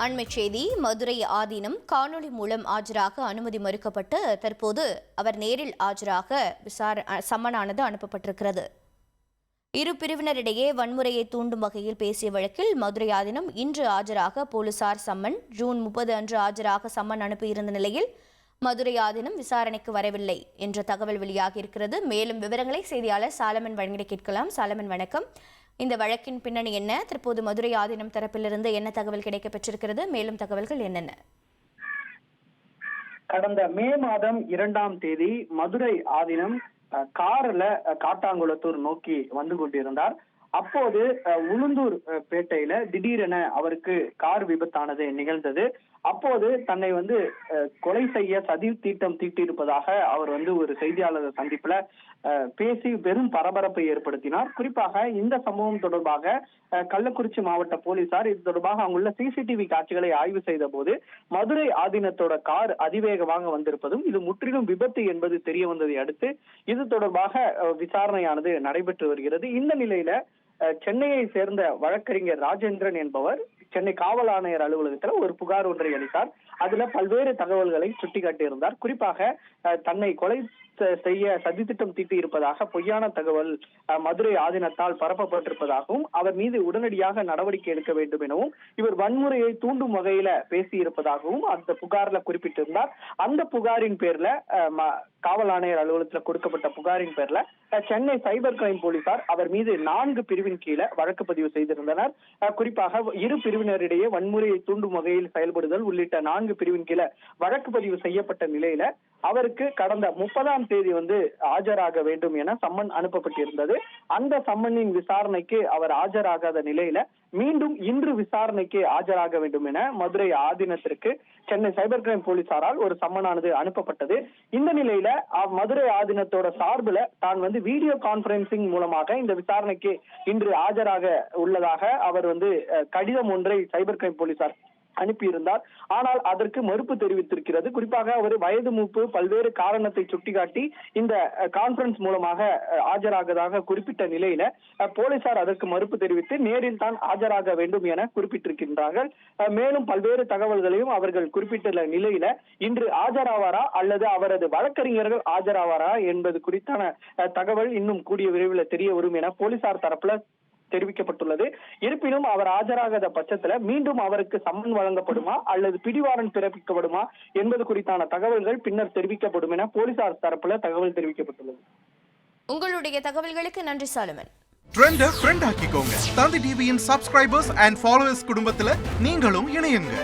அண்மைச் செய்தி. மதுரை ஆதீனம் காணொலி மூலம் ஆஜராக அனுமதி மறுக்கப்பட்டு தற்போது அவர் நேரில் ஆஜராக சம்மனானது அனுப்பப்பட்டிருக்கிறது. இரு பிரிவினரிடையே வன்முறையை தூண்டும் வகையில் பேசிய வழக்கில் மதுரை ஆதீனம் இன்று ஆஜராக போலீசார் சம்மன், ஜூன் 30 அன்று ஆஜராக சம்மன் அனுப்பியிருந்த நிலையில் மதுரை ஆதீனம் விசாரணைக்கு வரவில்லை என்ற தகவல் வெளியாகியிருக்கிறது. மேலும் விவரங்களை செய்தியாளர் சாலமன் வழங்கிட கேட்கலாம். சாலமன், வணக்கம். இந்த வழக்கின் பின்னணி என்ன? தற்போது மதுரை ஆதீனம் தரப்பிலிருந்து என்ன தகவல் கிடைக்கப்பெற்றிருக்கிறது? மேலும் தகவல்கள் என்னென்ன? கடந்த மே மாதம் 2ஆம் தேதி மதுரை ஆதீனம் கார்ல காட்டாங்குளத்தூர் நோக்கி வந்து கொண்டிருந்தார். அப்போது உளுந்தூர் பேட்டையில திடீரென அவருக்கு கார் விபத்தானது நிகழ்ந்தது. அப்போது தன்னை கொலை செய்ய சதி தீட்டம் தீட்டியிருப்பதாக அவர் ஒரு செய்தியாளர் சந்திப்புல பேசி பெரும் பரபரப்பை ஏற்படுத்தினார். குறிப்பாக இந்த சம்பவம் தொடர்பாக கள்ளக்குறிச்சி மாவட்ட போலீசார் இது தொடர்பாக அங்குள்ள சிசிடிவி காட்சிகளை ஆய்வு செய்த போது மதுரை ஆதீனத்தோட கார் அதிவேகமாக வந்திருப்பதும் இது முற்றிலும் விபத்து என்பது தெரிய வந்ததை அடுத்து இது தொடர்பாக விசாரணையானது நடைபெற்று வருகிறது. இந்த நிலையில சென்னையை சேர்ந்த வழக்கறிஞர் ராஜேந்திரன் என்பவர் சென்னை காவல் ஆணையர் அலுவலகத்துல ஒரு புகார் ஒன்றை அளித்தார். அதுல பல்வேறு தகவல்களை சுட்டிக்காட்டியிருந்தார். குறிப்பாக தன்னை கொலை செய்ய சதித்திட்டம் தீட்டி இருப்பதாக பொய்யான தகவல் மதுரை ஆதீனத்தால் பரப்பப்பட்டிருப்பதாகவும் அவர் மீது உடனடியாக நடவடிக்கை எடுக்க வேண்டும் எனவும் இவர் வன்முறையை தூண்டும் வகையில பேசியிருப்பதாகவும் அந்த புகார்ல குறிப்பிட்டிருந்தார். அந்த புகாரின் பேர்ல காவல் ஆணையர் அலுவலகத்தில் கொடுக்கப்பட்ட புகாரின் பேர்ல சென்னை சைபர் கிரைம் போலீசார் அவர் மீது 4 பிரிவின் கீழே வழக்கு பதிவு செய்திருந்தனர். குறிப்பாக இரு பிரிவினரிடையே வன்முறையை தூண்டும் வகையில் செயல்படுதல் உள்ளிட்ட 4 பிரிவின் கீழே வழக்கு பதிவு செய்யப்பட்ட நிலையில அவருக்கு கடந்த 30ஆம் தேதி ஆஜராக வேண்டும் என சம்மன் அனுப்பப்பட்டிருந்தது. அந்த சம்மனின் விசாரணைக்கு அவர் ஆஜராகாத நிலையில மீண்டும் இன்று விசாரணைக்கு ஆஜராக வேண்டும் என மதுரை ஆதீனத்திற்கு சென்னை சைபர் கிரைம் போலீசாரால் ஒரு சம்மனானது அனுப்பப்பட்டது. இந்த நிலையில மதுரை ஆதீனத்தோட சார்பில் தான் வீடியோ கான்பரன்சிங் மூலமாக இந்த விசாரணைக்கு இன்று ஆஜராக உள்ளதாக அவர் கடிதம் ஒன்றை சைபர் கிரைம் போலீசார் அனுப்பியிருந்தார். ஆனால் அதற்கு மறுப்பு தெரிவித்திருக்கிறது. குறிப்பாக அவர் வயது மூப்பு பல்வேறு காரணத்தை சுட்டிக்காட்டி இந்த கான்பரன்ஸ் மூலமாக ஆஜராகதாக குறிப்பிட்ட நிலையில போலீசார் அதற்கு மறுப்பு தெரிவித்து நேரில் தான் ஆஜராக வேண்டும் என குறிப்பிட்டிருக்கின்றார்கள். மேலும் பல்வேறு தகவல்களையும் அவர்கள் குறிப்பிட்டுள்ள நிலையில இன்று ஆஜராவாரா அல்லது அவரது வழக்கறிஞர்கள் ஆஜராவாரா என்பது குறித்தான தகவல் இன்னும் கூடிய விரைவில் தெரிய வரும் என போலீசார் தரப்புல தெரிவிக்கப்பட்டுள்ளது. இருப்பினும் அவர் ஆஜராகாத பட்சத்துல மீண்டும் அவருக்கு சம்மன் வழங்கப்படுமா அல்லது பிடிவாரண்ட் பிறப்பிக்கப்படுமா என்பது குறித்தான தகவல்கள் பின்னர் தெரிவிக்கப்படும் என போலீசார் தரப்புல தகவல் தெரிவிக்கப்பட்டுள்ளது. உங்களுடைய தகவல்களுக்கு நன்றி சாலமன். ட்ரெண்ட ஃப்ரெண்ட் ஆக்கிக்கோங்க. தந்தி டிவியின் சப்ஸ்கிரைபர்ஸ் அண்ட் ஃபாலோவர்ஸ் குடும்பத்துல நீங்களும் இணையுங்க.